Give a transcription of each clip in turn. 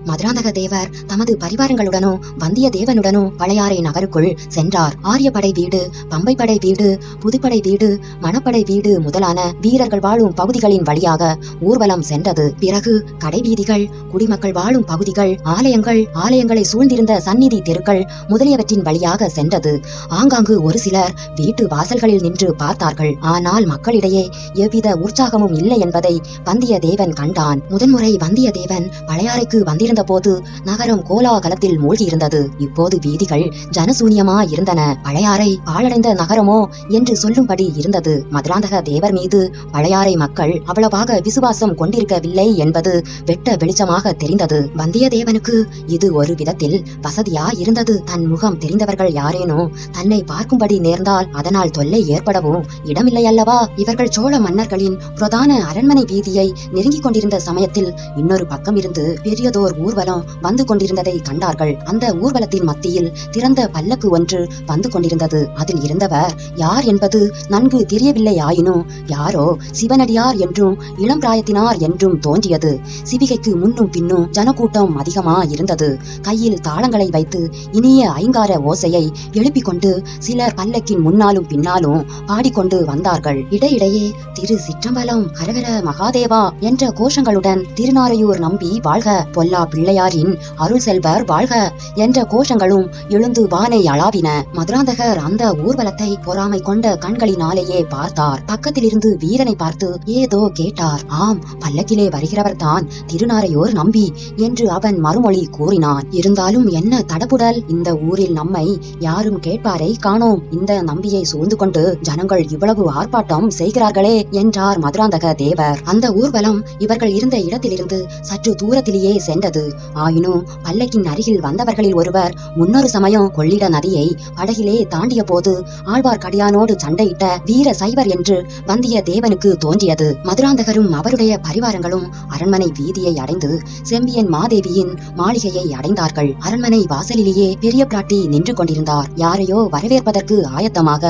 மதுராந்தக தேவர் தமது பரிவாரங்களுடனோ வந்தியத்தேவனுடனோ பழையாறை நகருக்குள் சென்றார். ஆரியப்படை வீடு, பம்பை படை வீடு, புதுப்படை வீடு, மணப்படை வீடு முதலான வீரர்கள் வாழும் பகுதிகளின் வழியாக ஊர்வலம் சென்றது. பிறகு கடைவீதிகள், குடிமக்கள் வாழும் பகுதிகள், ஆலயங்கள், ஆலயங்களை சூழ்ந்திருந்த சந்நிதி தெருக்கள் முதலியவற்றின் வழியாக சென்றது. ஆங்காங்கு ஒரு சிலர் வீட்டு வாசல்களில் நின்று பார்த்தார்கள். ஆனால் மக்களிடையே எவ்வித உற்சாகமும் இல்லை என்பதை வந்தியத்தேவன் கண்டான். முதன்முறை வந்தியத்தேவன் பழையாறைக்கு வந்திருந்த போது நகரம் கோலாகலத்தில் மூழ்கியிருந்தது. இப்போது வீதிகள் ஜனசூன்யமாய் இருந்தன. பழையாறை பாழடைந்த நகரமோ என்று சொல்லும்படி இருந்தது. மதுராந்தக தேவர் மீது பழையாறை மக்கள் அவ்வளவாக விசுவாசம் கொண்டிருக்கவில்லை என்பது வெட்ட வெளிச்சமாக தெரிந்தது. வந்தியத்தேவனுக்கு இது ஒரு விதத்தில் வசதியா இருந்தது. தன் முகம் தெரிந்தவர்கள் யாரேனோ தன்னை பார்க்கும்படி நேர்ந்தால் அதனால் தொல்லை ஏற்படவும் இடமில்லை அல்லவா? இவர்கள் சோழ மன்னர்களின் பிரதான அரண்மனை வீதியை நெருங்கிக் கொண்டிருந்த சமயத்தில் இன்னொரு பக்கம் இருந்து பெரியதோர் ஊர்வலம் வந்து கொண்டிருந்ததை கண்டார்கள். அந்த ஊர்வலத்தின் மத்தியில் திறந்த பல்லக்கு ஒன்று வந்து கொண்டிருந்தது. அதில் இருந்தவர் யார் என்பது நன்கு தெரியவில்லை. ஆயினும் யாரோ சிவனடியார் என்றும் இளம் பிராயத்தினார் என்றும் தோன்றியது. சிவிகைக்கு முன்னும் பின்னும் ஜனக்கூட்டம் அதிகமா இருந்தது. கையில் தாளங்களை வைத்து இனிய ஐங்கார ஓசையை எழுப்பிக் கொண்டு சிலர் பல்லக்கின் முன்னாலும் பின்னாலும் பாடிக்கொண்டு வந்தார்கள். இடையிடையே திரு சிற்றம்பலம், ஹரஹர மகாதேவா என்ற கோஷங்களுடன் திருநாரையூர் நம்பி வாழ்க, பொல்லா பிள்ளையாரின் அருள் செல்வர் வாழ்க என்ற கோஷங்களும் எழுந்து வானை அளாவின. மதுராந்தகர் அந்த ஊர்வலத்தை பொறாமை கொண்ட கண்களினாலேயே பார்த்தார். பக்கத்திலிருந்து வீரனை பார்த்து ஏதோ கேட்டார். ஆம், பல்லக்கிலே வருகிறவர் தான் திருநாரையூர் நம்பி என்று அவன் மறுமொழி கூறினான். இருந்தாலும் என்ன தடபுடல்? இந்த ஊரில் நம்மை யாரும் கேட்பாரை காணோம். இந்த நம்பியை சூழ்ந்து கொண்டு ஜனங்கள் இவ்வளவு ஆர்ப்பாட்டம் செய்கிறார்களே என்றார் மதுராந்தக தேவர். அந்த ஊர்வலம் இவர்கள் இருந்த இடத்திலிருந்து சற்று தூரத்திலேயே சென்றது. ஆயினும் பல்லக்கின் அருகில் வந்தவர்களில் ஒருவர் முன்னொரு சமயம் கொள்ளிட நதியை படகிலே தாண்டிய போது ஆழ்வார்க்கடியானோடு சண்டையிட்ட வீர சைவர் என்று வந்தியத்தேவனுக்கு தோன்றியது. மதுராந்தகரும் அவருடைய பரிவாரங்களும் அரண்மனை வீதியை அடைந்து செம்பியன் மாதேவியின் மாளிகையை அடைந்தார்கள். அரண்மனை வாசலிலேயே பெரிய பிராட்டி நின்று கொண்டிருந்தார். யாரையோ வரவேற்பதற்கு ஆயத்தமாக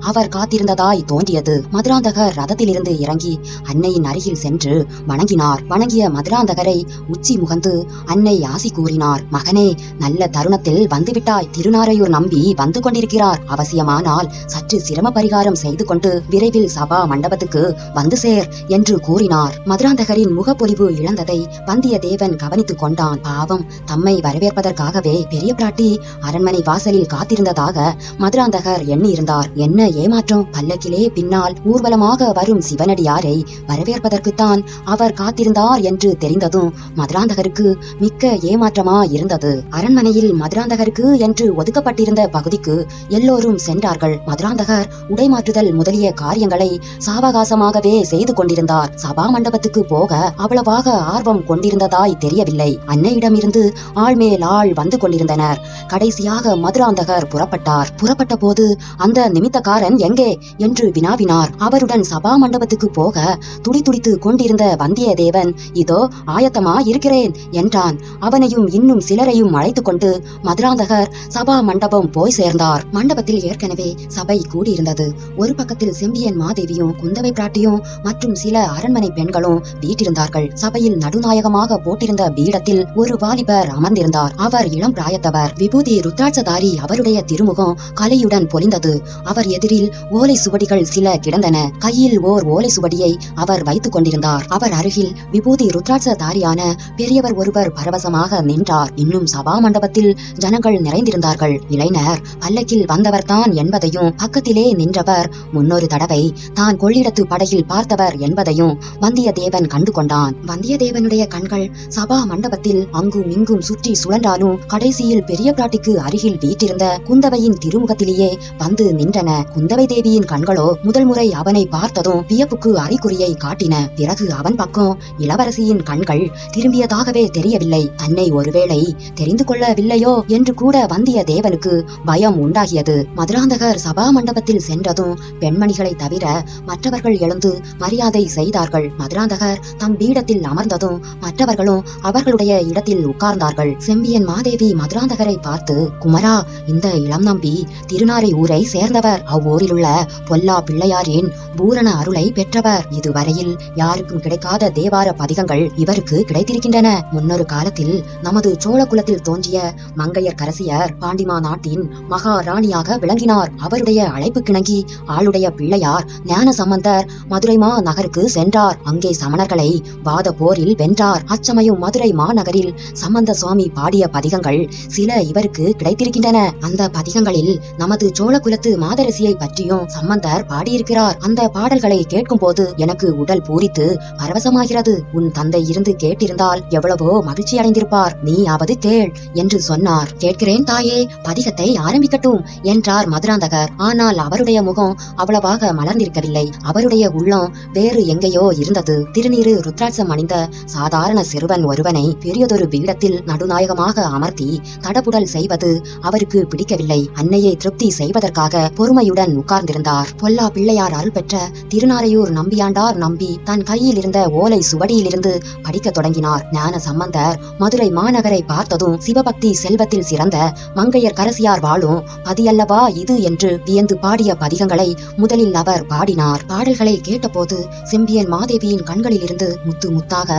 அவர் காத்திருந்ததாய் தோன்றியது. மதுராந்தகர் ரதத்திலிருந்து இறங்கி அன்னையின் அருகில் சென்று வணங்கினார். வணங்கிய மதுராந்தகரை உச்சி முகந்து அன்னை ஆசி கூறினார். மகனே, நல்ல தருணத்தில் வந்துவிட்டாய். திருநாரையூர் நம்பி வந்து கொண்டிருக்கிறார். அவசியமானால் சற்று சிரம பரிகாரம் செய்து கொண்டு விரைவில் சபா மண்டபத்துக்கு வந்து சேர் என்று கூறினார். மதுராந்தகரின் முகப்பொலிவு இழந்ததை வந்தியத்தேவன் கவனித்துக் கொண்டான். பாவம், தம்மை வரவேற்பதற்காகவே பெரிய பிராட்டி அரண்மனை வாசலில் காத்திருந்ததாக மதுராந்தகர் எண்ணியிருந்தார். என்ன ஏமாற்றம்! பல்லக்கிலே பின்னால் ஊர்வலமாக வரும் சிவனடியாரை வரவேற்பதற்குத்தான் அவர் காத்திருந்தார் என்று தெரிந்ததும் மதுராந்தகருக்கு மிக்க ஏமாற்றமா இருந்தது. அரண்மனையில் மதுராந்தகருக்கு என்று ஒதுக்கப்பட்டிருந்த பகுதிக்கு எல்லோரும் சென்றார்கள். மதுராந்தகர் உடைமாற்றுதல் முதலிய காரியங்களை சாவகாசமாகவே செய்து கொண்டிருந்தார். சபா மண்டபத்துக்கு போக அவ்வளவாக ஆர்வம் கொண்டிருந்ததாய் தெரியவில்லை. அன்னையிடமிருந்து ஆள் மேல் ஆள் வந்து கொண்டிருந்தனர். கடைசியாக மதுராந்தகர் புறப்பட்டார். புறப்பட்ட போது அந்த நிமித்தக்காரன் எங்கே என்று வினாவினார். அவருடன் சபா மண்டபத்துக்கு போக துடிதுடித்து கொண்டிருந்த வந்தியத்தேவன் இதோ ஆயத்தமா இருக்கிறேன் என்றான். அவனையும் இன்னும் சிலரையும் அழைத்து கொண்டு மதுராந்தகர் சபா மண்டபம் போய் சேர்ந்தார். மண்டபத்தில் ஏற்கனவே சபை கூடியிருந்தது. ஒரு பக்கத்தில் செம்பியன் மாதேவியும் குந்தவை பிராட்டியும் மற்றும் சில அரண்மனை பெண்களும் வீட்டிருந்தார்கள். சபையில் நடுநாயகமாக போட்டிருந்த பீடத்தில் ஒரு வாலிபர் அமர்ந்திருந்தார். அவர் இளம் பிராயத்தவர். விபூதி ருத்ராட்சதாரி. அவருடைய திருமுகம் கலையுடன் பொலிந்தது. அவர் எதிரில் ஓலை சுவடிகள் சில கிடந்தன. கையில் ஓர் ஓலை சுவடியை அவர் வைத்துக் கொண்டிருந்தார். அவர் அருகில் விபூதி ருத்ராட்சதாரியான பெரியவர் ஒருவர் பரவசமாக நின்றார். இன்னும் சபா மண்டபத்தில் ஜனங்கள் நிறைந்திருந்தார்கள். இளைஞர் பல்லக்கில் வந்தவர்தான் என்பதையும் பக்கத்திலே நின்றவர் முன்னொரு தடவை தான் கொள்ளிடத்து படகில் பார்த்தவர் என்பதையும் வந்தியத்தேவன் கண்டு கொண்டான். வந்தியத்தேவனுடைய கண்கள் சபா மண்டபத்தில் அங்கும் இங்கும் சுற்றி சுழன்றாலும் கடைசியில் பெரிய பிராட்டிக்கு அருகில் வீற்றிருந்த குந்தவையின் திருமுகத்திலேயே வந்து நின்றன. குந்தவை தேவியின் கண்களோ முதல் முறை அவனை பார்த்ததும் வியப்புக்கு அறிகுறியை காட்டின. பிறகு அவன் பக்கம் இளவரசியின் கண்கள் திரும்பியதாகவே தெரியவில்லை. தன்னை ஒருவேளை தெரிந்து கொள்ளவில்லையோ என்று கூட வந்தியத்தேவனுக்கு பயம் உண்டாகியது. மதுராந்தகர் சபா மண்டபத்தில் சென்றதும் பெண்மணிகளை தவிர மற்றவர்கள் எழுந்து மரியாதை செய்தார்கள். மதுராந்தகர் தம் பீடத்தில் அமர்ந்ததும் மற்றவர்களும் அவர்களுடைய இடத்தில் உட்கார்ந்தார்கள். செம்பியன் மாதேவி மதுராந்தகரை பார்த்து, குமரா, இந்த இளம் நம்பி திருநாரை ஊரை சேர்ந்தவர். அவ்வூரில் உள்ள பொல்லா பிள்ளையாரின் பூரண அருளை பெற்றவர். இதுவரையில் யாருக்கும் கிடைக்காத தேவார பதிகங்கள் இவருக்கு கிடைத்திருக்கின்றன. முன்னொரு காலத்தில் நமது சோழ குலத்தில் தோன்றிய மங்கையர்க்கரசியர் பாண்டிமா நாட்டின் மகாராணியாக விளங்கினார். அவருடைய அழைப்பு கிணங்கி ஆளுடைய பிள்ளையார் ஞான சம்பந்தர் மதுரை மா நகருக்கு சென்றார். அங்கே சமணர்களை வாத போரில் வென்றார். அச்சமயம் மதுரை மாநகரில் சம்பந்த சுவாமி பாடிய பதிகங்கள் சில இவருக்கு கிடைத்திருக்கின்றன. அந்த பதிகங்களில் நமது சோழ குலத்து மாதரசியை பற்றியும் சம்பந்தர் பாடியிருக்கிறார். அந்த பாடல்களை கேட்கும் போது எனக்கு உடல் பூரித்து பரவசமாகிறது. உன் தந்தை இருந்து கேட்டிருந்தால் எவ்வளவோ மகிழ்ச்சி அடைந்திருப்பார். நீயாவது கேள் என்று சொன்னார். கேட்கிறேன் தாயே, பதிகத்தை ஆரம்பிக்கட்டும் என்றார் மதுராந்தகர். ஆனால் அவருடைய முகம் அவ்வளவாக மலர்ந்திருக்கவில்லை. அவருடைய உள்ளம் வேறு எங்கேயோ இருந்தது. திருநீறு ருத்ராட்சம் அணிந்த சாதாரண சிறுவன் ஒருவனை பெரியதொரு பீடத்தில் நடுநாயகமாக அமர்த்தி தடபுடல் செய்வது அவருக்கு பிடிக்கவில்லை. அன்னையை திருப்தி செய்வதற்காக பொறுமையுடன் உட்கார்ந்திருந்தார். பொல்லா பிள்ளையார் அருள் பெற்ற திருநாரையூர் நம்பியாண்டார் நம்பி தன் கையில் இருந்த ஓலை சுவடியிலிருந்து படிக்க தொடங்கினார். ஞான சம்பந்தர் மதுரை மாநகரை பார்த்ததும் சிவபக்தி செல்வத்தில் சிறந்த மங்கையர்க்கரசியார் வாழும் பதியல்லவா இது என்று வியந்து பாடிய பதிகங்களை முதலில் அவர் பாடினார். பாடல்களை கேட்டபோது செம்பியன் மாதேவியின் கண்களிலிருந்து முத்து முத்தாக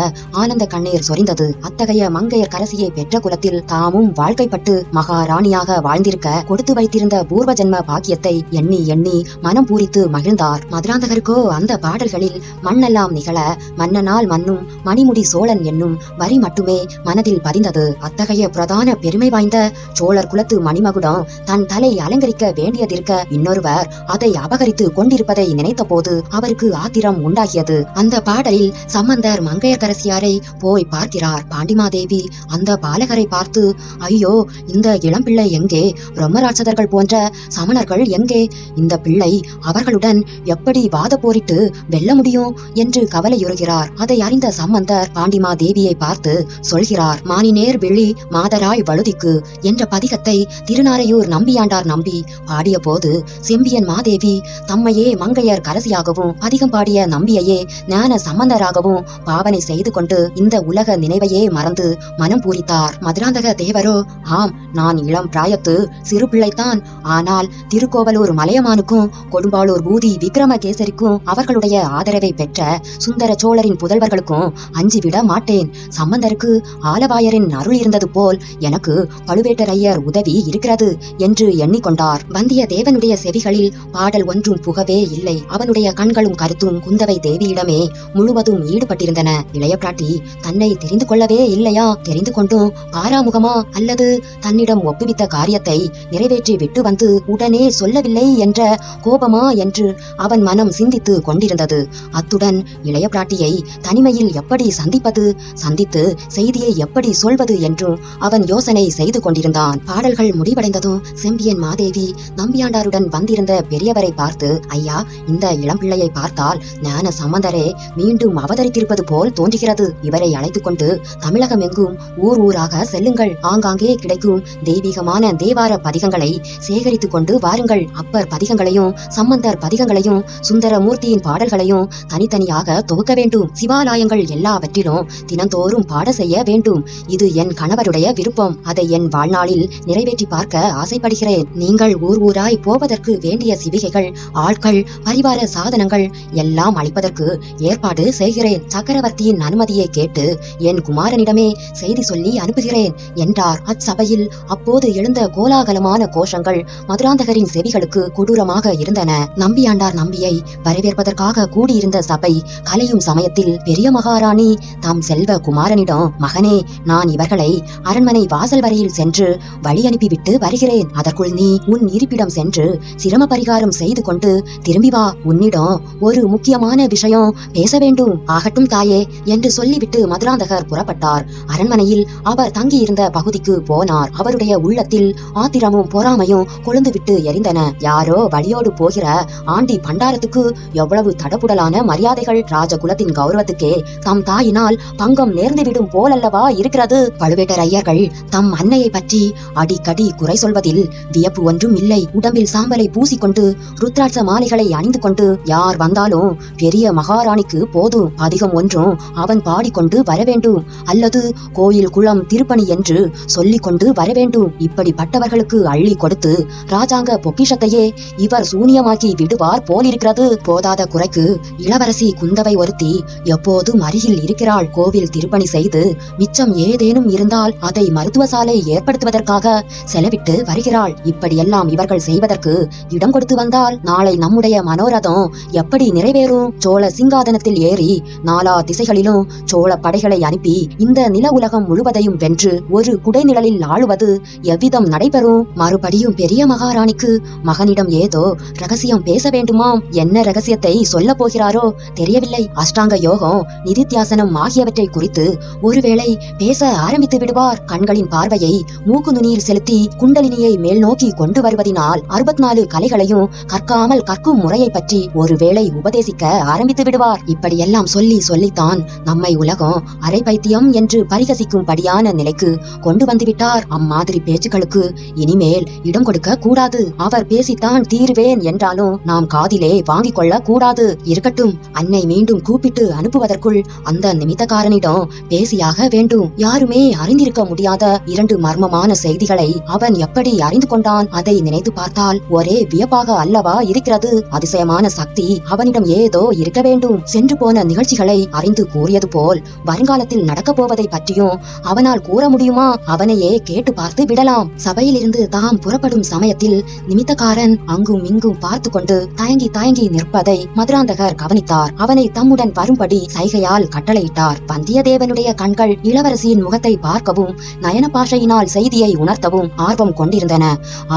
ஆனந்த கண்ணீர் சொரிந்தது. அத்தகைய மங்கையர்க்கரசியை பெற்ற குலத்தில் தாமும் வாழ்க்கைப்பட்டு மகாராணியாக வாழ்ந்திருக்க கொடுத்து வைத்திருந்த பூர்வ ஜென்ம பாக்கியத்தை எண்ணி எண்ணி மனம் பூரித்து மகிழ்ந்தார். மதுராந்தகருக்கோ அந்த பாடல்களில் மண்ணெல்லாம் நிகழ மன்னனால் மன்னும் மணிமுடி சோழன் என்னும் வரி மட்டுமே மனதில் பதிந்தது. அத்தகைய பிரதான பெருமை வாய்ந்த சோழர் குலத்து மணிமகுடம் தன் தலை அலங்கரிக்க வேண்டியதிருக்க இன்னொருவர் அதை அபகரித்து கொண்டிருப்பதை நினைத்த போது அவருக்கு ஆத்திரம் உண்டாகியது. அந்த பாடலில் சம்பந்தர் மங்கையர்க்கரசியாரை போய் பார்க்கிறார். பாண்டிமாதேவி அந்த பாலகரை பார்த்து, ஐயோ, இந்த இளம்பிள்ளை எங்கே? பிரம்மராட்சதர்கள் போன்ற சமணர்கள் எங்கே? இந்த பிள்ளை அவர்களுடன் எப்படி வாத போரிட்டு வெல்ல முடியும் என்று கவலையுறுகிறார். அதை அறிந்த சம்பந்தர் பாண்டிமாதேவியை பார்த்து சொல்கிறார். மானினேர் விழி மாதராய் வழுதிக்கு என்ற பதிகத்தை திருநாரையூர் நம்பியாண்டார் நம்பி பாடிய போது செம்பியன் மாதேவி தம்மையே மங்கையர் கரசியாகவும் பதிகம் பாடிய நம்பியையே ஞான சம்பந்தராகவும் பாவனை செய்து கொண்டு இந்த உலக நினைவையே மறந்து மனம் பூரித்தார். மதுராந்தக தேவரோ, ஆம், நான் இளம் பிராயத்து சிறு பிள்ளைத்தான். ஆனால் திருக்கோவலூர் மலையமானுக்கும் கொடும்பாளூர் பூதி விக்ரமகேசரிக்கும் அவர்களுடைய ஆதரவை பெற்ற சுந்தர சோழரின் புதல்வர்களுக்கும் அஞ்சிவிட மாட்டேன். சம்பந்தருக்கு ஆலவாயரின் அருள் இருந்தது போல் எனக்கு பழுவேட்டரையர் உதவி இருக்கிறது என்று எண்ணிக்கொண்டார். வந்தியத்தேவனுடைய செவிகளில் பாடல் ஒன்றும் புகவே இல்லை. அவனுடைய கண்களும் கருத்தும் குந்தவை தேவியிடமே முழுவதும் ஈடுபட்டிருந்தன. இளைய பிராட்டி தன்னை தெரிந்து கொள்ளவே இல்லையா? தெரிந்து கொண்டும் பாராமுகமா அல்லது தன்னிடம் ஒப்புவித்த காரியத்தை நிறைவேற்றி விட்டு வந்து உடனே சொல்லவில்லை என்ற கோபமா என்று அவன் மனம் சிந்தித்து கொண்டிருந்தது. அத்துடன் இளைய பிராட்டியை தனிமையில் எப்படி சந்திப்பது, சந்தித்து செய்தியை எப்படி சொல்வது என்றும் அவன் யோசனை செய்து கொண்டிருந்தான். பாடல்கள் முடிவடைந்ததும் செம்பியன் மாதேவி நம்பியாண்டாருடன் வந்திருந்த பெரியவரை பார்த்து, ஐயா, இந்த இளம்பிள்ளையை பார்த்தால் ஞான சம்பந்தரே மீண்டும் அவதரித்திருப்பது போல் தோன்றுகிறது. இவரை அழைத்துக் கொண்டு தமிழகம் எங்கும் ஊர் ஊராக செல்லுங்கள். ஆங்காங்கே கிடைக்கும் தெய்வீகமான தேவார பதிகங்களை சேகரித்துக் கொண்டு வாருங்கள். அப்பர் பதிகங்களையும் சம்பந்தர் பதிகங்களையும் சுந்தரமூர்த்தியின் பாடல்களையும் தனித்தனியாக தொகுக்க வேண்டும். சிவாலயங்கள் எல்லாவற்றிலும் தினந்தோறும் பாட செய்ய வேண்டும். இது என் கணவருடைய விருப்பம். அதை என் வாழ்நாளில் நிறைவேற்றி பார்க்க ஆசைப்படுகிறேன். நீங்கள் ஊர் ஊராய் போவதற்கு வேண்டிய சிவிகைகள், ஆட்கள், பரிவார சாதனங்கள் எல்லாம் அளிப்பதற்கு ஏற்பாடு செய்கிறேன். சக்கரவர்த்தியின் அனுமதியை கேட்டு என் குமாரனிடமே செய்தி சொல்லி அனுப்புகிறேன் என்றார். அச்சபையில் அப்போது எழுந்த கோலாகலமான கோஷங்கள் மதுராந்தகரின் செவிகளுக்கு கொடூரமாக இருந்தன. நம்பியாண்டார் நம்பியை வரவேற்பதற்காக கூடியிருந்த சபை கலையும் சமயத்தில் பெரிய மகாராணி தாம் செல்வ குமாரனிடம், மகனே, நான் இவர்களை அரண்மனை வாசல் வரையில் சென்று வழி அனுப்பிவிட்டு வருகிறேன். அதற்குள் நீ உன் இருப்பிடம் சென்று சிரம பரிகாரம் செய்து கொண்டு திரும்பி வா. உன்னிடம் ஒரு முக்கியமான விஷயம் பேச வேண்டும். ஆகட்டும் தாயே என்று சொல்லிவிட்டு மதுராந்தகர் புறப்பட்டார். அரண்மனையில் அவர் தங்கியிருந்த பகுதிக்கு போனார். அவருடைய உள்ளத்தில் ஆத்திரமும் பொறாமையும் கொழுந்துவிட்டு எரிந்தன. யாரோ வழியோடு போகிற ஆண்டி பண்டாரத்துக்கு எவ்வளவு தடபுடலான மரியாதைகள்! ராஜகுலத்தின் கௌரவத்துக்கே தம் தாயினால் பங்கம் நேர்ந்துவிடும் போலல்லவா இருக்கிறது. பழுவேட்டரையர்கள் தம் அன்னையை பற்றி அடிக்கடி குறை சொல்வதில் வியப்பு ஒன்றும் இல்லை. உடம்பில் சாம்பலை பூசிக்கொண்டு ருத்ராட்ச மாலைகளை அணிந்து கொண்டு யார் வந்தாலும் பெரிய மகாராணிக்கு போதும் அதிகம் ஒன்றும் அவன் பாடிக்கொண்டு வரவேண்டும், அல்லது கோயில் குளம் திருப்பணி என்று சொல்லிக் கொண்டு வரவேண்டும். இப்படிப்பட்டவர்களுக்கு அள்ளி கொடுத்து ராஜாங்க பொக்கிஷத்தையே இவர் சூனியமாக்கி விடுவார் போலிருக்கிறது. போதாத குறைக்கு இளவரசி குந்தவை ஒருத்தி எப்போதும் அருகில் இருக்கிறாள். கோவில் திருப்பணி செய்து மிச்சம் ஏதேனும் இருந்தால் அதை மருத்துவ சாலை ஏற்படுத்துவதற்காக செலவிட்டு வருகிறாள். இப்படியெல்லாம் இவர்கள் செய்வதற்கு இடம் கொடுத்து வந்தால் நாளை நம்முடைய மனோரதம் எப்படி நிறைவேறும்? சோழ சிங்காதனத்தில் ஏறி நாலா திசைகளிலும் சோழ படைகளை அனுப்பி இந்த நில உலகம் முழுவதையும் வென்று ஒரு குடைநிழலில் ஆளுவது எவ்விதம் நடைபெறும்? மறுபடியும் பெரிய மகாராணிக்கு மகனிடம் ஏதோ ரகசியம் பேச வேண்டுமாம். என்ன ரகசியத்தை சொல்ல போகிறாரோ தெரியவில்லை. அஷ்டாங்க யோகம், நிதித்தியாசனம் ஆகியவற்றை குறித்து ஒருவேளை பேச ஆரம்பித்து விடுவார். கண்களின் பார்வையை மூக்கு நுனியில் செலுத்தி குண்டலினியை மேல் நோக்கி கொண்டு வருவதினால் 64 கலைகளையும் கற்காமல் கற்கும் முறையை பற்றி ஒருவேளை உபதேசிக்க ஆரம்பித்து விடுவார். இப்படியெல்லாம் சொல்லித்தான் நம்மை உலகம் அரை பைத்தியம் என்று பரிகசிக்கும்படியான நிலைக்கு கொண்டு வந்துவிட்டார். அம்மாதிரி பேச்சுக்களுக்கு இனிமேல் இடம் கொடுக்க கூடாது. அவர் பேசித்தான் தீருவேன் என்றாலும் நாம் காதிலே வாங்கிக் கொள்ள கூடாது. இருக்கட்டும், அன்னை மீண்டும் கூப்பிட்டு அனுப்புவதற்குள் அந்த நிமித்தக்காரனிடம் பேசியாக வேண்டும். யாருமே அறிந்திருக்க முடியாத 2 மர்மமான செய்திகளை அவன் எப்படி அறிந்து கொண்டான்? அதை நினைத்து பார்த்தால் ஒரே வியப்பாக அல்லவா இருக்கிறது. அதிசயமான சக்தி அவனிடம் ஏதோ இருக்க வேண்டும். சென்று போன நிகழ்ச்சிகளை அறிந்து கூறியது போல் வருங்காலத்தில் நடக்கப் போவதை பற்றியும் அவனால் கூற முடியுமா? அவனையே கேட்டு பார்த்து விடலாம். சபையிலிருந்து தாம் புறப்படும் சமயத்தில் நிமித்தக்காரன் அங்கும் இங்கும் பார்த்து கொண்டு தயங்கி நிற்பதை மதுராந்தகர் கவனித்தார். அவனை தம்முடன் வரும்படி சைகையால் கட்டளையிட்டார். வந்தியத்தேவனுடைய கண்கள் இளவரசியின் முகத்தை பார்க்கவும் நயன பாஷையினால் செய்தியை உணர்த்தவும் ஆர்வம் கொண்டிருந்தன.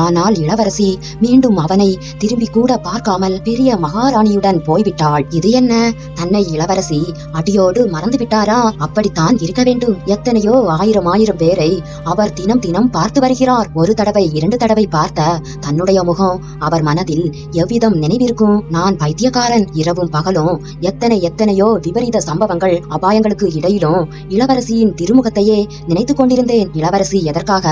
ஆனால் இளவரசி மீண்டும் அவனை திரும்பி கூட பார்க்காமல் பெரிய மகாராணியுடன் போய்விட்டாள். இது என்ன? தன்னை இளவரசி அடியோடு மறந்து விட்டாரா? அப்படித்தான் இருக்க வேண்டும். எத்தனையோ ஆயிரம் பேரை அவர் தினம் பார்த்து வருகிறார். ஒரு தடவை 2 தடவை பார்த்த தன்னுடைய முகம் அவர் மனதில் எவ்விதம் நினைவிருக்கும்? நான் பைத்தியக்காரன். இரவும் பகலும் எத்தனையோ விபரீத சம்பவங்கள் அபாயங்களுக்கு இடையிலும் இளவரசியின் திருமுகத்தையே நினைத்துக் கொண்டிருந்தேன். இளவரசி எதற்காக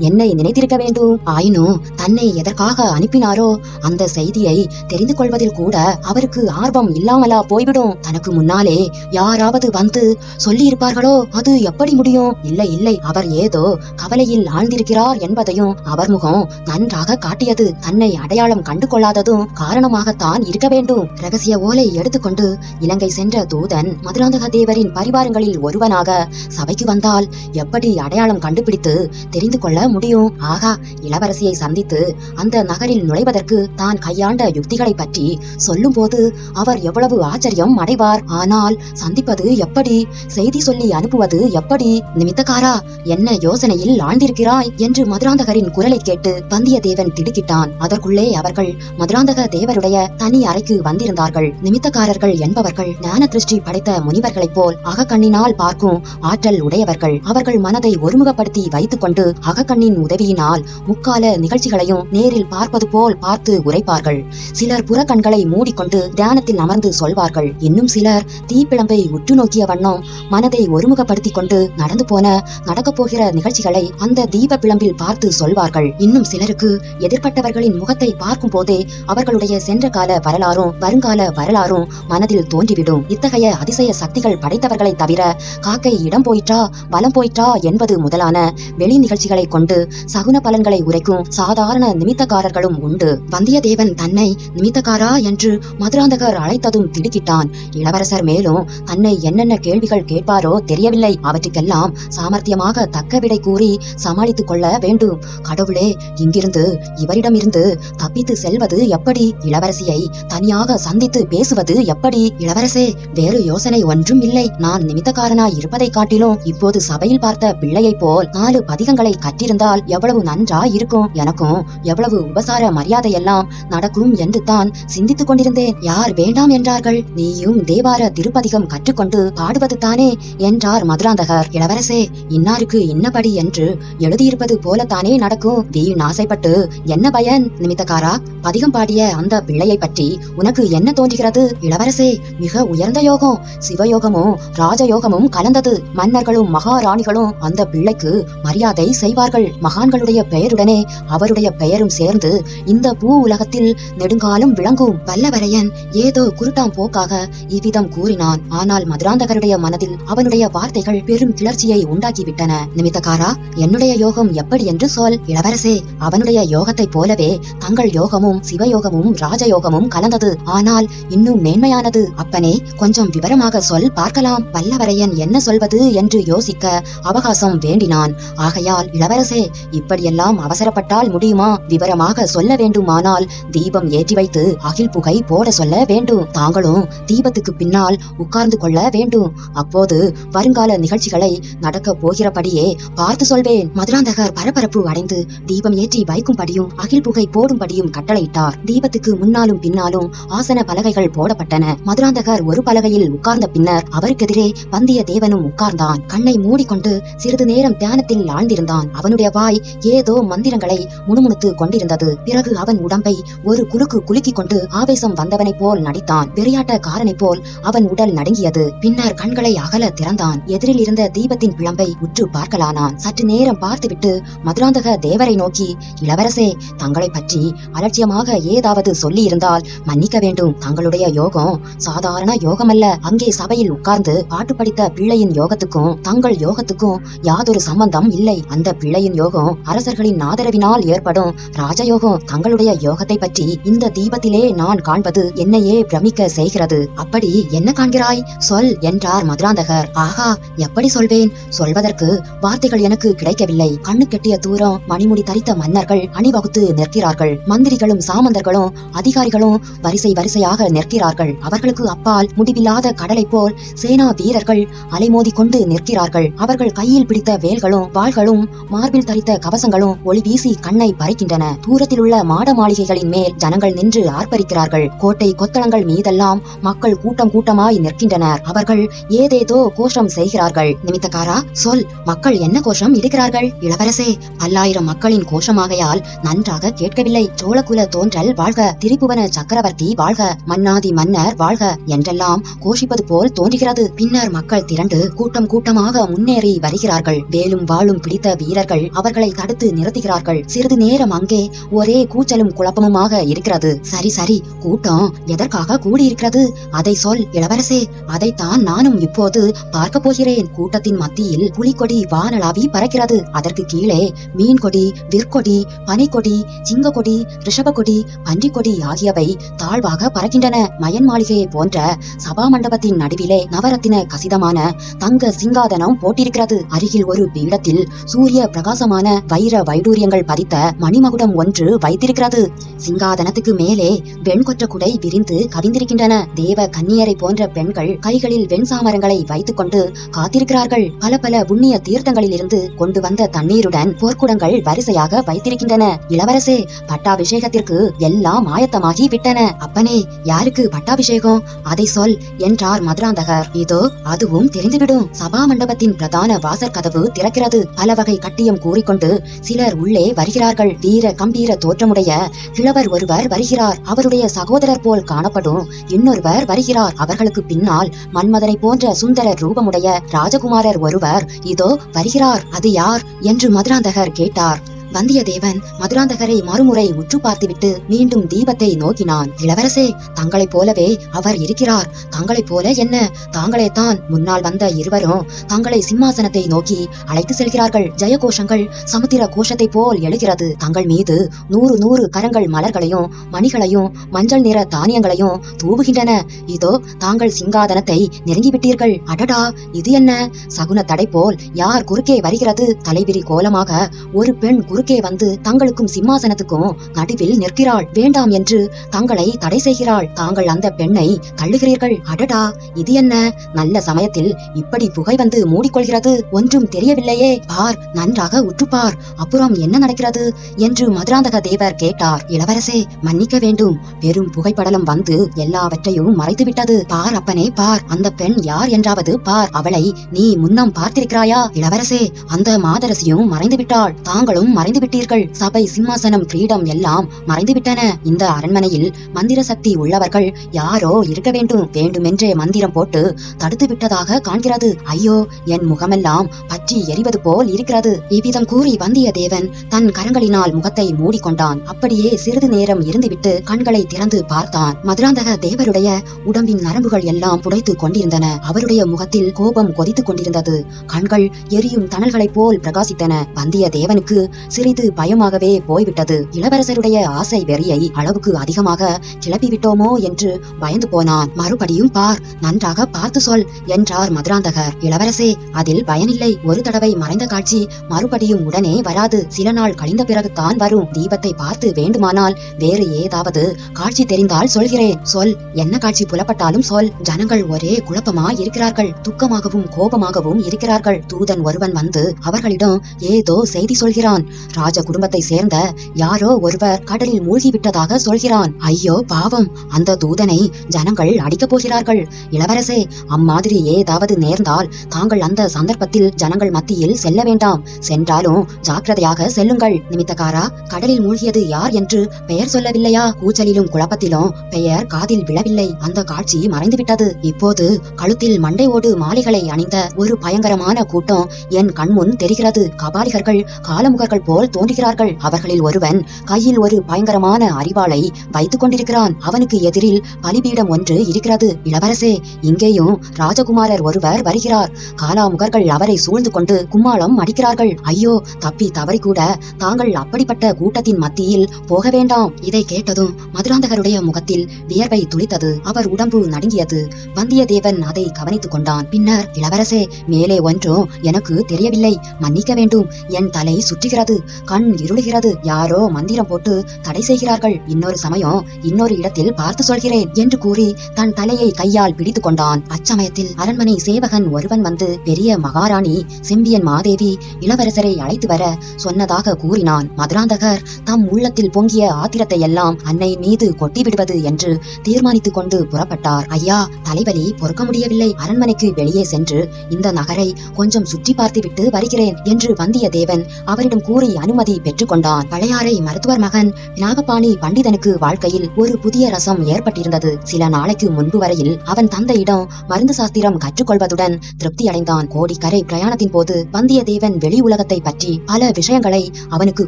என்னை நினைத்திருக்க வேண்டும்? ஆயினும் தன்னை எதற்காக அனுப்பினாரோ அந்த செய்தியை தெரிந்து கொள்வதில் கூட அவருக்கு ஆர்வம் இல்லாமலா போய்விடும்? தனக்கு முன்னாலே யாராவது வந்து சொல்லி இருப்பார்களோ? அது எப்படி முடியும்? இல்லை, அவர் ஏதோ கவலையில் ஆழ்ந்திருக்கிறார் என்பதையும் அவர் முகம் நன்றாக காட்டியது. தன்னை அடையாளம் கண்டு கொள்ளாததும் காரணமாகத்தான் இருக்க வேண்டும். ரகசிய ஓலை எடுத்துக்கொண்டு இலங்கை சென்ற தூதன் மதுராந்தக தேவரின் பரிவாரங்களில் ஒருவனாக சபைக்கு வந்தால் எப்படி அடையாளம் கண்டுபிடித்து தெரிந்து கொள்ள முடியும்? ஆகா, இளவரசியை சந்தித்து அந்த நகரில் நுழைவதற்கு தான் கையாண்ட யுக்திகளை பற்றி சொல்லும் போது அவர் எவ்வளவு ஆச்சரியம் அடைவார். ஆனால் சந்திப்பது எப்படி? செய்தி சொல்லி அனுப்புவது எப்படி? நிமித்தக்காரா, என்ன யோசனையில் ஆழ்ந்திருக்கிறாய் என்று மதுராந்தகரின் குரலை கேட்டு வந்தியத்தேவன் திடுக்கிட்டான். அதற்குள்ளே அவர்கள் மதுராந்தக தேவருடைய தனி அறைக்கு வந்திருந்தார்கள். நிமித்தக்காரர்கள் என்பவர்கள் ஞான திருஷ்டி படைத்த முனிவர்களைப் போல் அகக்கண்ணினால் பார்க்கும் ஆற்றல் உடையவர்கள். அவர்கள் மனதை ஒருமுகப்படுத்தி வைத்துக் கொண்டு அகக்கண்ணின் உதவியினால் முக்கால நிகழ்ச்சிகளையும் நேரில் பார்ப்பது போல் பார்த்து உரைப்பார்கள். சிலர் புறக்கண்களை மூடிக்கொண்டு தியானத்தில் அமர்ந்து சொல்வார்கள். இன்னும் சிலர் தீப்பிழம்பை உற்று நோக்கிய வண்ணம் மனதை ஒருமுகப்படுத்திக் கொண்டு நடந்து போன நடக்கப் போகிற நிகழ்ச்சிகளை அந்த தீப பிழம்பில் பார்த்து சொல்வார்கள். இன்னும் சிலருக்கு எதிர்பட்டவர்களின் முகத்தை பார்க்கும் போதே அவர்களுடைய சென்ற கால வரலாறும் வருங்கால வரலாறும் மனதில் தோன்றிவிடும். இத்தகைய அதிசய சக்திகள் படைத்தவர்களை தவிர காக்கை இடம் போயிற்றா பலம் போயிற்றா என்பது முதலான வெளி நிகழ்ச்சிகளை கொண்டு சகுன பலன்களை உரைக்கும் சாதாரண நிமித்தக்காரர்களும் உண்டு. வந்தியத்தேவன் தன்னை நிமித்தக்காரா என்று மதுராந்தகர் அழைத்ததும் திடுக்கிட்டான். இளவரசர் மேலும் தன்னை என்னென்ன கேள்விகள் கேட்பாரோ தெரியவில்லை. அவற்றுக்கெல்லாம் சாமர்த்தியமாக தக்க விடை கூறி சமாளித்துக் கொள்ள வேண்டும். கடவுளே, இங்கிருந்து இவரிடமிருந்து தப்பித்து செல்வது எப்படி? இளவரசியை தனியாக சந்தித்து பேசுவது எப்படி? இளவரசே, வேறு யோசனை ஒன்றும் இல்லை. நான் நிமித்தக்காரனாய் இருப்பதை காட்டிலும் இப்போது சபையில் பார்த்த பிள்ளையை போல் 4 பதிகங்களை கற்றிருந்தால் எவ்வளவு நன்றா இருக்கும். எனக்கும் எவ்வளவு உபசார மரியாதையெல்லாம் நடக்கும் என்று தான் சிந்தித்துக் கொண்டிருந்தேன். யார் வேண்டாம் என்றார்கள்? நீயும் தேவார திருப்பதிகம் கற்றுக்கொண்டு பாடுவது தானே என்றார் மதுராந்தகர். இளவரசே, இன்னாருக்கு இன்னபடி என்று எழுதியிருப்பது போலத்தானே நடக்கும். வீண் ஆசைப்பட்டு என்ன பயன்? நிமித்தக்காரா, பதிகம் பாடிய அந்த பிள்ளையை பற்றி உனக்கு என்ன தோன்றுகிறது? இளவரசே, மிக உயர்ந்த யோகம், சிவயோகமும் ராஜயோகமும் கலந்தது. மன்னர்களும் மகாராணிகளும் அந்த பிள்ளைக்கு மரியாதை செய்வார்கள். மகான்களுடைய பெயருடனே அவருடைய பெயரும் சேர்ந்து இந்த பூ உலகத்தில் நெடுங்காலம் விளங்கும். வல்லவரையன் ஏதோ குருட்டாம் போக்காக இவ்விதம் கூறினான். ஆனால் மதுராந்தகருடைய மனதில் அவனுடைய வார்த்தைகள் பெரும் கிளர்ச்சியை உண்டாக்கிவிட்டன. நிமித்தக்காரா, என்னுடைய யோகம் எப்படி என்று சொல். இளவரசே, அவனுடைய யோகத்தைப் போலவே தங்கள் யோகமும் சிவயோகமும் ராஜயோகமும் கலந்தது. ஆனால் இன்னும் மேன்மையானது. அப்பனே, கொஞ்சம் விவரமாக சொல் பார்க்கலாம். வல்லவரையன் என்ன சொல்வது செய்வது என்று யோசிக்க அவகாசம் வேண்டினான். ஆகையால், இளவரசே, இப்படியெல்லாம் அவசரப்பட்டால் முடியுமா? விவரமாக சொல்ல வேண்டுமானால் தீபம் ஏற்றி வைத்து அகில் புகை போட சொல்ல வேண்டும். தாங்களும் தீபத்துக்கு பின்னால் உட்கார்ந்து கொள்ள வேண்டும். அப்போது வருங்கால நிகழ்ச்சிகளை நடக்க போகிறபடியே பார்த்து சொல்வேன். மதுராந்தகர் பரபரப்பு அடைந்து தீபம் ஏற்றி வைக்கும்படியும் அகில் புகை போடும்படியும் கட்டளையிட்டார். தீபத்துக்கு முன்னாலும் பின்னாலும் ஆசன பலகைகள் போடப்பட்டன. மதுராந்தகர் ஒரு பலகையில் உட்கார்ந்த பின்னர் அவருக்கெதிரே வந்தியத்தேவனும் உட்கார்ந்தான். கண்ணை மூடிக்கொண்டு சிறிது நேரம் தியானத்தில் ஆழ்ந்திருந்தான். அவனுடைய வாய் ஏதோ மந்திரங்களை முணுமுணுத்து கொண்டிருந்தது. பிறகு அவன் உடம்பை ஒரு குலுக்கு குலுக்கிக் கொண்டு ஆவேசம் வந்தவனைப் போல் நடித்தான். வெறியாட்டக்காரனைப் போல் அவன் உடல் நடுங்கியது. பின்னர் கண்களை அகல திறந்தான். எதிரில் இருந்த தீபத்தின் பிழம்பை உற்று பார்க்கலானான். சற்று நேரம் பார்த்துவிட்டு மதுராந்தக தேவரை நோக்கி, இளவரசே, தங்களை பற்றி அலட்சியமாக ஏதாவது சொல்லி இருந்தால் மன்னிக்க வேண்டும். தங்களுடைய யோகம் சாதாரண யோகமல்ல. அங்கே சபையில் உட்கார்ந்து பாட்டு படித்த பிள்ளையின் யோகத்துக்கும் தங்கள் யோகத்துக்கும் யாதொரு சம்பந்தம் இல்லை. அந்த பிள்ளையின் யோகம் அரசர்களின் ஆதரவினால் ஏற்படும் ராஜயோகம். தங்களுடைய யோகத்தை பற்றி இந்த தீபத்திலே நான் காண்பது என்னையே பிரமிக்க செய்கிறது. அப்படி என்ன காண்கிறாய்? சொல் என்றார் மதுராந்தகர். ஆஹா, எப்படி சொல்வேன்? சொல்வதற்கு வார்த்தைகள் எனக்கு கிடைக்கவில்லை. கண்ணு கெட்டிய தூரம் மணிமுடி தரித்த மன்னர்கள் அணிவகுத்து நிற்கிறார்கள். மந்திரிகளும் சாமந்தர்களும் அதிகாரிகளும் வரிசை வரிசையாக நிற்கிறார்கள். அவர்களுக்கு அப்பால் முடிவில்லாத கடலை போல் சேனா வீரர்கள் அலைமோதி கொண்டு நிற்கிறார்கள். அவர்கள் கையில் பிடித்த வேல்களும் வாள்களும் மார்பில் தரித்த கவசங்களும் ஒளி வீசி கண்ணை பறிக்கின்றன. தூரத்தில் உள்ள மாட மாளிகைகளின் மேல் ஜனங்கள் நின்று ஆர்ப்பரிக்கிறார்கள். கோட்டை கொத்தளங்கள் மீதெல்லாம் மக்கள் கூட்டம் கூட்டமாய் நிற்கின்றனர். அவர்கள் ஏதேதோ கோஷம் செய்கிறார்கள். நிமித்தக்காரா, சொல், மக்கள் என்ன கோஷம் இடுகிறார்கள்? இளவரசே, பல்லாயிரம் மக்களின் கோஷமாகையால் நன்றாக கேட்கவில்லை. சோழகுல தோன்றல் வாழ்க, திரிபுவன சக்கரவர்த்தி வாழ்க, மன்னாதி மன்னர் வாழ்க என்றெல்லாம் கோஷிப்பது போல் தோன்றுகிறது. பின்னர் மக்கள் திரண்டு கூட்டம் கூட்டமாக முன்னேறி வருகிறார்கள். வேலும் வாளும் பிடித்த வீரர்கள் அவர்களை தடுத்து நிறுத்துகிறார்கள். சிறிது நேரம் அங்கே ஒரே கூச்சலும் குழப்பமுமாக இருக்கிறது. சரி சரி, கூட்டம் எதற்காக கூடியிருக்கிறது? அதை சொல் இளவரசே. அதைத்தான் நானும் இப்போது பார்க்க போகிறேன். கூட்டத்தின் மத்தியில் புலிக்கொடி வானளாவி பறக்கிறது. அதற்கு கீழே மீன்கொடி, விற்கொடி, பனைக்கொடி, சிங்கக்கொடி, ரிஷபக்கொடி, பன்றிக்கொடி ஆகியவை தாழ்வாக பறக்கின்றன. மயன் மாளிகையை போன்ற சபா மண்டபத்தின் நடுவிலே நவரத்தின கசிதமான தங்க சிங்காதனம் போட்டிருக்கிறது. அருகில் ஒரு பீடத்தில் சூரிய பிரகாசமான வைர வைடூரியங்கள் பதித்த மணிமகுடம் ஒன்று வைத்திருக்கிறது. சிங்காதனத்துக்கு மேலே வெண்கொற்ற குடை விரிந்து கவிந்திருக்கின்றன. தேவ கன்னியரை போன்ற பெண்கள் கைகளில் வெண்சாமரங்களை வைத்துக் கொண்டு காத்திருக்கிறார்கள். பல பல புண்ணிய தீர்த்தங்களில் இருந்து கொண்டு வந்த தண்ணீருடன் போர்க்குடங்கள் வரிசையாக வைத்திருக்கின்றன. இளவரசே, பட்டாபிஷேகத்திற்கு எல்லாம் ஆயத்தமாகி விட்டன. அப்பனே, யாருக்கு பட்டாபிஷேகம்? அதை சொல் என்றார் மதுராந்தகர். இதோ அதுவும் தெரிந்துவிடும். சபா மண்டபத்தின் பிரதான வாசற் கதவு திறக்கிறது. பல வகை கட்டியம் கூறிக்கொண்டு சிலர் உள்ளே வருகிறார்கள். வீர கம்பீர தோற்றமுடைய கிழவர் ஒருவர் வருகிறார். அவருடைய சகோதரர் போல் காணப்படும் இன்னொருவர் வருகிறார். அவர்களுக்கு பின்னால் மன்மதனை போன்ற சுந்தர ரூபமுடைய ராஜகுமாரர் ஒருவர் இதோ வருகிறார். அது யார் என்று மதுராந்தகர் கேட்டார். வந்தியத்தேவன் மதுராந்தகரை மறுமுறை உற்று பார்த்துவிட்டு மீண்டும் தீபத்தை நோக்கினான். இளவரசே, தங்களைப் போலவே அவர் இருக்கிறார். தங்களைப் போல என்ன? தாங்களே தான். முன்னால் வந்த இருவரும் தங்களை சிம்மாசனத்தை நோக்கி அழைத்து செல்கிறார்கள். ஜெயகோஷங்கள் சமுத்திர கோஷத்தை போல் எழுகிறது. தங்கள் மீது 100 கரங்கள் மலர்களையும் மணிகளையும் மஞ்சள் நிற தானியங்களையும் தூவுகின்றன. இதோ தாங்கள் சிங்காதனத்தை நெருங்கிவிட்டீர்கள். அடடா, இது என்ன? சகுன தடை போல் யார் குறுக்கே வருகிறது? தலைவிரி கோலமாக ஒரு பெண் குறுக்கே வந்து தங்களுக்கும் சிம்மாசனத்துக்கும் நடுவில் நிற்கிறாள். வேண்டாம் என்று தங்களை தடை செய்கிறாள். தாங்கள் அந்த பெண்ணை தள்ளுகிறீர்கள். அடடா, இது என்ன? நல்ல சமயத்தில் இப்படி புகை வந்து மூடிக்கொள்கிறது. ஒன்றும் தெரியவில்லையே. பார், நன்றாக உற்றுப்பார். அப்புறம் என்ன நடக்கிறது என்று மதுராந்தக தேவர் கேட்டார். இளவரசே, மன்னிக்க வேண்டும். பெரும் புகைப்படலம் வந்து எல்லாவற்றையும் மறைத்துவிட்டது. பார் அப்பனே, பார். அந்த பெண் யார் என்றாவது பார். அவளை நீ முன்னம் பார்த்திருக்கிறாயா? இளவரசே, அந்த மாதரசியும் மறைந்து விட்டாள். தாங்களும் மறைந்து விட்டீர்கள். சபை, சிம்மாசனம், கிரீடம் எல்லாம் மறைந்து விட்டன. இந்த அரண்மனையில் மந்திர சக்தி உள்ளவர்கள் யாரோ இருக்க வேண்டும். வேண்டுமென்றே மந்திரம் போட்டு தடுத்து விட்டதாக காண்கிறது. ஐயோ, என் முகமெல்லாம் பற்றி எரிவது போல் இருக்கிறது. இவ்விதம் கூறி வந்தியத்தேவன் தன் கரங்களினால் முகத்தை மூடிக்கொண்டான். அப்படியே சிறிது நேரம் இருந்துவிட்டு கண்களை திறந்து பார்த்தான். மதுராந்தக தேவருடைய உடம்பின் நரம்புகள் எல்லாம் புடைத்து கொண்டிருந்தன. அவருடைய முகத்தில் கோபம் கொதித்துக் கொண்டிருந்தது. கண்கள் எரியும் தணல்களைப் போல் பிரகாசித்தன. வந்தியத்தேவனுக்கு சிறிது பயமாகவே போய்விட்டது. இளவரசருடைய ஆசை வெறியை அளவுக்கு அதிகமாக கிளப்பிவிட்டோமோ என்று பயந்து போனான். மறுபடியும் பார், நன்றாக பார்த்து சொல் என்றார் மதுராந்தகர். இளவரசே, அதில் பயனில்லை. ஒரு தடவை மறைந்த காட்சி மறுபடியும் உடனே வராது. சில நாள் கழிந்த பிறகுதான் வரும். தீபத்தை பார்த்து வேண்டுமானால் வேறு ஏதாவது காட்சி தெரிந்தால் சொல்கிறேன். சொல், என்ன காட்சி புலப்பட்டாலும் சொல். ஜனங்கள் ஒரே குழப்பமா இருக்கிறார்கள். துக்கமாகவும் கோபமாகவும் இருக்கிறார்கள். தூதன் ஒருவன் வந்து அவர்களிடம் ஏதோ செய்தி சொல்கிறான். ராஜ குடும்பத்தை சேர்ந்த யாரோ ஒருவர் கடலில் மூழ்கி விட்டதாக சொல்கிறான். ஐயோ பாவம், அந்த தூதனை ஜனங்கள் அடிக்கப் போகிறார்கள். இளவரசே, அம்மாதிரி ஏதாவது நேர்ந்தால் தாங்கள் அந்த சந்தர்ப்பத்தில் ஜனங்கள் மத்தியில் செல்ல வேண்டாம். சென்றாலும் ஜாக்கிரதையாக செல்லுங்கள். நிமித்தக்காரா, கடலில் மூழ்கியது யார் என்று பெயர் சொல்லவில்லையா? கூச்சலிலும் குழப்பத்திலும் பெயர் காதில் விழவில்லை. அந்த காட்சி மறைந்துவிட்டது. இப்போது கழுத்தில் மண்டை ஓடு மாலைகளை அணிந்த ஒரு பயங்கரமான கூட்டம் என் கண்முன் தெரிகிறது. கபாலிகர்கள், காலமுகர்கள் போல் தோன்றுகிறார்கள். அவர்களில் ஒருவன் கையில் ஒரு பயங்கரமான அரிவாளை வைத்துக் கொண்டிருக்கிறான். அவனுக்கு எதிரில் பலிபீடம் ஒன்று இருக்கிறது. இளவரசே, இங்கேயும் ராஜகுமாரர் ஒருவர் வருகிறார். காலாமுகர்கள் அவரை சூழ்ந்து கொண்டு கும்மாளம் அடிக்கிறார்கள். ஐயோ, தப்பி தவறி கூட தாங்கள் அப்படிப்பட்ட கூட்டத்தின் மத்தியில் போக வேண்டாம். இதை கேட்டதும் மதுராந்தகருடைய முகத்தில் வியர்வை துளித்தது. அவர் உடம்பு நடுங்கியது. வந்தியத்தேவன் அதை கவனித்துக் கொண்டான். பின்னர், இளவரசே, மேலே ஒன்றும் எனக்கு தெரியவில்லை. மன்னிக்க வேண்டும். என் தலை சுற்றுகிறது, கண் இருளுகிறது. யாரோ மந்திரம் போட்டு தடை செய்கிறார்கள். இன்னொரு சமயம் இன்னொரு இடத்தில் பார்த்து சொல்கிறேன் என்று கூறி தன் தலையை கையால் பிடித்துக் கொண்டான். அச்சமயத்தில் அரண்மனை சேவகன் ஒருவன் வந்து பெரிய மகாராணி செம்பியன் மாதேவி இளவரசரை அழைத்து வர சொன்னதாக கூறினான். மதுராந்தகர் தம் உள்ளத்தில் பொங்கிய ஆத்திரத்தை எல்லாம் அன்னை மீது கொட்டிவிடுவது என்று தீர்மானித்துக் கொண்டு புறப்பட்டார். ஐயா, தலைவலி பொறுக்க முடியவில்லை. அரண்மனைக்கு வெளியே சென்று இந்த நகரை கொஞ்சம் சுற்றி பார்த்துவிட்டு வருகிறேன் என்று வந்தியத்தேவன் அவரிடம் கூறி அனுமதி பெற்றுக் கொண்டான். பழையாறை மருத்துவர் மகன் நாகபாணி பண்டிதனுக்கு வாழ்க்கையில் ஒரு புதிய ரசம் ஏற்பட்டிருந்தது. சில நாளைக்கு முன்பு வரையில் அவன் தந்தையிடம் மருந்து சாஸ்திரம் கற்றுக்கொள்வதுடன் திருப்தி அடைந்தான். கோடிக்கரை பிரயாணத்தின் போது வந்தியத்தேவன் வெளி உலகத்தை பற்றி பல விஷயங்களை அவனுக்கு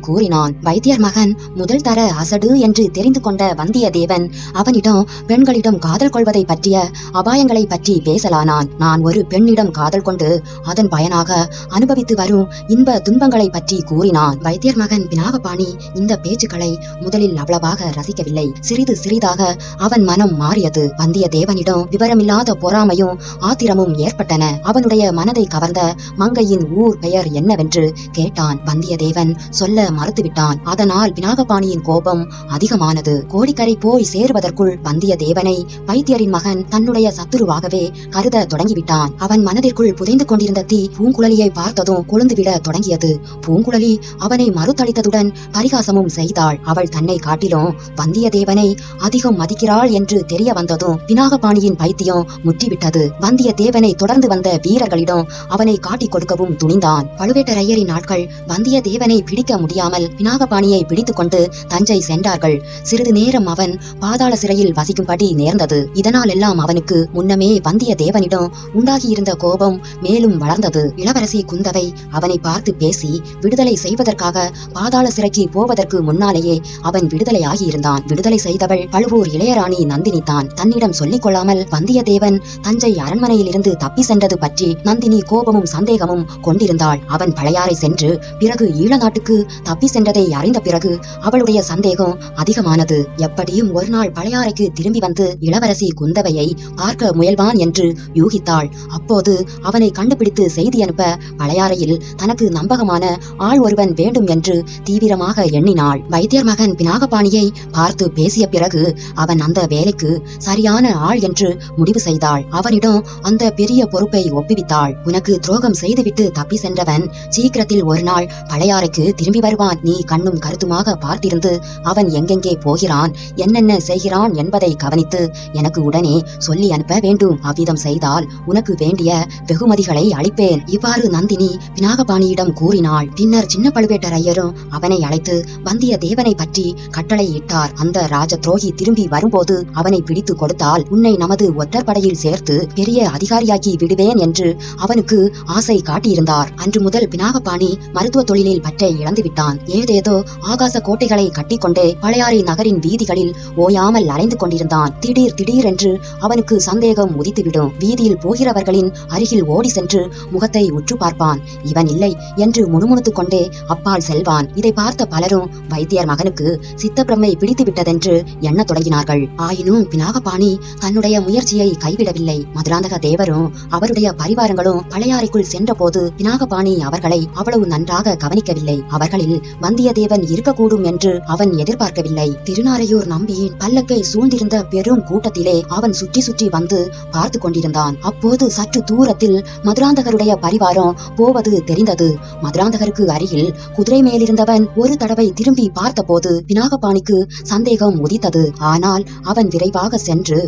கூறினான். வைத்தியர் மகன் முதல் தர அசடு என்று தெரிந்து கொண்ட வந்தியத்தேவன் அவனிடம் பெண்களிடம் காதல் கொள்வதை பற்றிய அபாயங்களை பற்றி பேசலானான். நான் ஒரு பெண்ணிடம் காதல் கொண்டு அதன் பயனாக அனுபவித்து வரும் இன்ப துன்பங்களை பற்றி கூறினான். வைத்தியர் மகன் பினாகபாணி இந்த பேச்சுக்களை முதலில் அவ்வளவாக ரசிக்கவில்லை. சிறிது சிறிதாக அவன் மனம் மாறியது. வந்தியத்தேவனிடம் விவரமில்லாத பொறாமையும் ஆத்திரமும் ஏற்பட்டன. அவனுடைய மனதை கவர்ந்த மங்கையின் ஊர் பெயர் என்னவென்று கேட்டான். வந்தியத்தேவன் சொல்ல மறுத்துவிட்டான். அதனால் பினாகபாணியின் கோபம் அதிகமானது. கோடிக்கரை போய் சேருவதற்குள் வந்தியத்தேவனை வைத்தியரின் மகன் தன்னுடைய சத்துருவாகவே கருத தொடங்கிவிட்டான். அவன் மனதிற்குள் புதைந்து கொண்டிருந்த தீ பூங்குழலியை பார்த்ததும் கொழுந்துவிட தொடங்கியது. பூங்குழலி அவனை மறுத்தளித்ததுடன் பரிகாசமும் செய்தாள். அவள் தன்னை காட்டிலும் வந்தியத்தேவனை அதிகம் மதிக்கிறாள் என்று தெரிய வந்ததும் பினாகபாணியின் பைத்தியம் முற்றிவிட்டது. வந்தியத்தேவனை தொடர்ந்து வந்த வீரர்களிடம் அவனை காட்டிக் கொடுக்கவும் துணிந்தான். பழுவேட்டரையரின் ஆட்கள் வந்தியத்தேவனை பிடிக்க முடியாமல் பினாகபாணியை பிடித்துக் கொண்டு தஞ்சை சென்றார்கள். சிறிது நேரம் அவன் பாதாள சிறையில் வசிக்கும்படி நேர்ந்தது. இதனால் எல்லாம் அவனுக்கு முன்னமே வந்தியத்தேவனிடம் உண்டாகியிருந்த கோபம் மேலும் வளர்ந்தது. இளவரசி குந்தவை அவனை பார்த்து பேசி விடுதலை செய்வதற்காக பாதாள சிறைக்கு போவதற்கு முன்னாலேயே அவன் விடுதலையாகி இருந்தான். விடுதலை செய்தவள் பழுவூர் இளையராணி நந்தினி தான். தன்னிடம் சொல்லிக் கொள்ளாமல் வந்தியத்தேவன் தஞ்சை அரண்மனையிலிருந்து தப்பி சென்றது பற்றி நந்தினி கோபமும் சந்தேகமும் கொண்டிருந்தாள். அவன் பழையாறை சென்று பிறகு ஈழ நாட்டுக்கு தப்பி சென்றதை அறிந்த பிறகு அவளுடைய சந்தேகம் அதிகமானது. எப்படியும் ஒரு நாள் பழையாறைக்கு திரும்பி வந்து இளவரசி குந்தவையை பார்க்க முயல்வான் என்று யூகித்தாள். அப்போது அவனை கண்டுபிடித்து செய்தி அனுப்ப பழையாறையில் தனக்கு நம்பகமான ஆள் ஒருவன் வேண்டும் என்று தீவிரமாக எண்ணினாள். வைத்தியர் மகன் பினாகபாணியை பார்த்து பேசிய பிறகு அவன் அந்த வேலைக்கு சரியான ஆள் என்று முடிவு செய்தாள். அவனிடம் அந்த பெரிய பொறுப்பை ஒப்புவித்தாள். உனக்கு துரோகம் செய்துவிட்டு தப்பி சென்றவன் சீக்கிரத்தில் ஒரு நாள் பழையாறைக்கு திரும்பி வருவான். நீ கண்ணும் கருத்துமாக பார்த்திருந்து அவன் எங்கெங்கே போகிறான், என்னென்ன செய்கிறான் என்பதை கவனித்து எனக்கு உடனே சொல்லி அனுப்ப வேண்டும். அவ்விதம் செய்தால் உனக்கு வேண்டிய வெகுமதிகளை அளிப்பேன். இவ்வாறு நந்தினி பினாகபாணியிடம் கூறினாள். பின்னர் சின்ன பழுவேட்டரையரும் அவனை அழைத்து வந்தியத்தேவனை பற்றி கட்டளை இட்டார். அந்த ராஜ துரோகி திரும்பி வரும்போது அவனை பிடித்து கொடுத்தால் உன்னை நமது ஒற்றற்படையில் சேர்த்து பெரிய அதிகாரியாக்கி விடுவேன் என்று அவனுக்கு ஆசை காட்டியிருந்தார். அன்று முதல் பினாகபாணி மருத்துவ தொழிலில் பற்றை இழந்து விட்டான். ஏதேதோ ஆகாச கோட்டைகளை கட்டிக்கொண்டே பழையாறை நகரின் வீதிகளில் ஓயாமல் அலைந்து கொண்டிருந்தான். திடீரென்று அவனுக்கு சந்தேகம் உதித்துவிடும். வீதியில் போகிறவர்களின் அருகில் ஓடி சென்று முகத்தை உற்று பார்ப்பான். இவன் இல்லை என்று முணுமுணுத்துக் கொண்டே அப்பால் செல்வான். இதை பார்த்த பலரும் வைத்தியர் மகனுக்கு சித்தப்பிரமை பிடித்து விட்டதென்று எண்ணத் தொடங்கினார்கள். ஆயினும் பினாகபாணி தன்னுடைய முயற்சியை கைவிடவில்லை. மதுராந்தக தேவரும் அவருடைய பரிவாரங்களும் பழையாறைக்குள் சென்ற போது பினாகபாணி அவர்களை அவ்வளவு நன்றாக கவனிக்கவில்லை. அவர்களில் வந்தியத்தேவன் இருக்கக்கூடும் என்று அவன் எதிர்பார்க்கவில்லை. திருநாரையூர் நம்பியின் பல்லக்கை சூழ்ந்திருந்த பெரும் கூட்டத்திலே அவன் சுற்றி சுற்றி வந்து பார்த்து கொண்டிருந்தான். அப்போது சற்று தூரத்தில் மதுராந்தகருடைய பரிவாரம் போவது தெரிந்தது. மதுராந்தகருக்கு அருகில் குதிரை மேலிருந்தவன் ஒரு தடவை திரும்பி பார்த்தபோது பினாகபாணிக்கு சந்தேகம் உதித்தது. ஆனால் அவன் விரைவாக சென்று